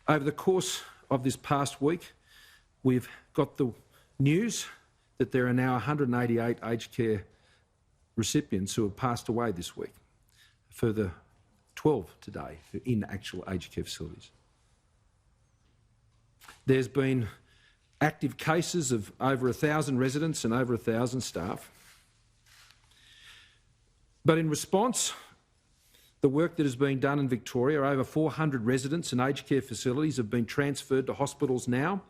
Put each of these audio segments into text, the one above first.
Over the course of this past week, we've got the news that there are now 188 aged care recipients who have passed away this week. A further 12 today in actual aged care facilities. There's been active cases of over 1,000 residents and over 1,000 staff. But in response, the work that is being done in Victoria, over 400 residents and aged care facilities have been transferred to hospitals now,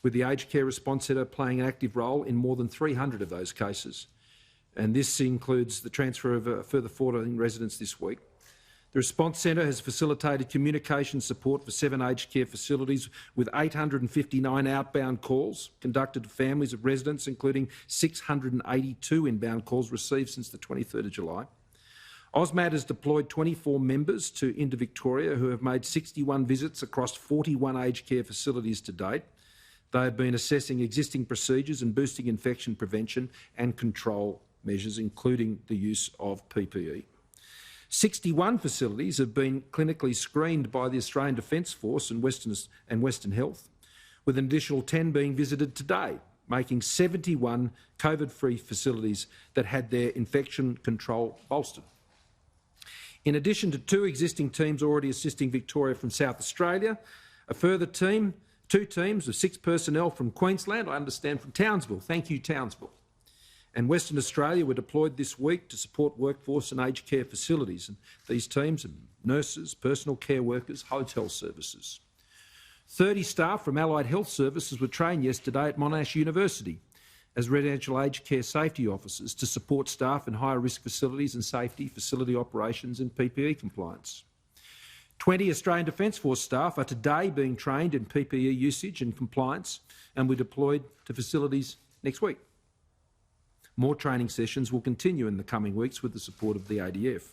with the Aged Care Response Centre playing an active role in more than 300 of those cases. And this includes the transfer of a further 14 residents this week. The Response Centre has facilitated communication support for 7 aged care facilities with 859 outbound calls conducted to families of residents, including 682 inbound calls received since the 23rd of July. AUSMAD has deployed 24 members into Victoria who have made 61 visits across 41 aged care facilities to date. They have been assessing existing procedures and boosting infection prevention and control measures, including the use of PPE. 61 facilities have been clinically screened by the Australian Defence Force and Western Health, with an additional 10 being visited today, making 71 COVID-free facilities that had their infection control bolstered. In addition to 2 existing teams already assisting Victoria from South Australia, a further 2 teams of 6 personnel from Queensland, I understand from Townsville, thank you Townsville, and Western Australia were deployed this week to support workforce and aged care facilities. And these teams are nurses, personal care workers, hotel services. 30 staff from Allied Health Services were trained yesterday at Monash University as residential aged care safety officers to support staff in higher risk facilities and safety, facility operations and PPE compliance. 20 Australian Defence Force staff are today being trained in PPE usage and compliance and were deployed to facilities next week. More training sessions will continue in the coming weeks with the support of the ADF.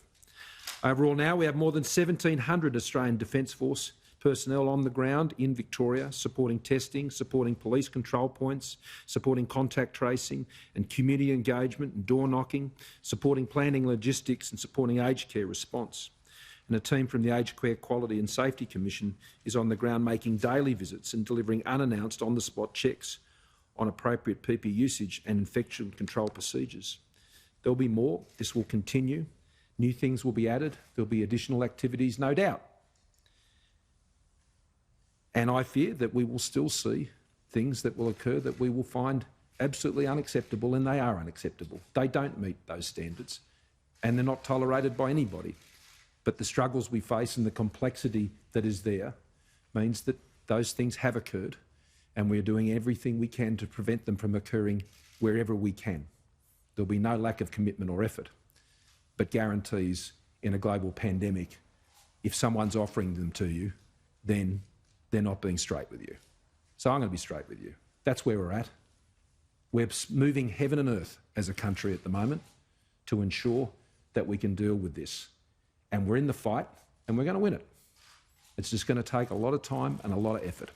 Overall now we have more than 1,700 Australian Defence Force personnel on the ground in Victoria, supporting testing, supporting police control points, supporting contact tracing and community engagement and door knocking, supporting planning logistics and supporting aged care response. And a team from the Aged Care Quality and Safety Commission is on the ground making daily visits and delivering unannounced on-the-spot checks on appropriate PPE usage and infection control procedures. There'll be more. This will continue. New things will be added. There'll be additional activities, no doubt. And I fear that we will still see things that will occur that we will find absolutely unacceptable, and they are unacceptable. They don't meet those standards, and they're not tolerated by anybody. But the struggles we face and the complexity that is there means that those things have occurred, and we're doing everything we can to prevent them from occurring wherever we can. There'll be no lack of commitment or effort, but guarantees in a global pandemic, if someone's offering them to you, then they're not being straight with you. So I'm going to be straight with you. That's where we're at. We're moving heaven and earth as a country at the moment to ensure that we can deal with this. And we're in the fight, and we're going to win it. It's just going to take a lot of time and a lot of effort.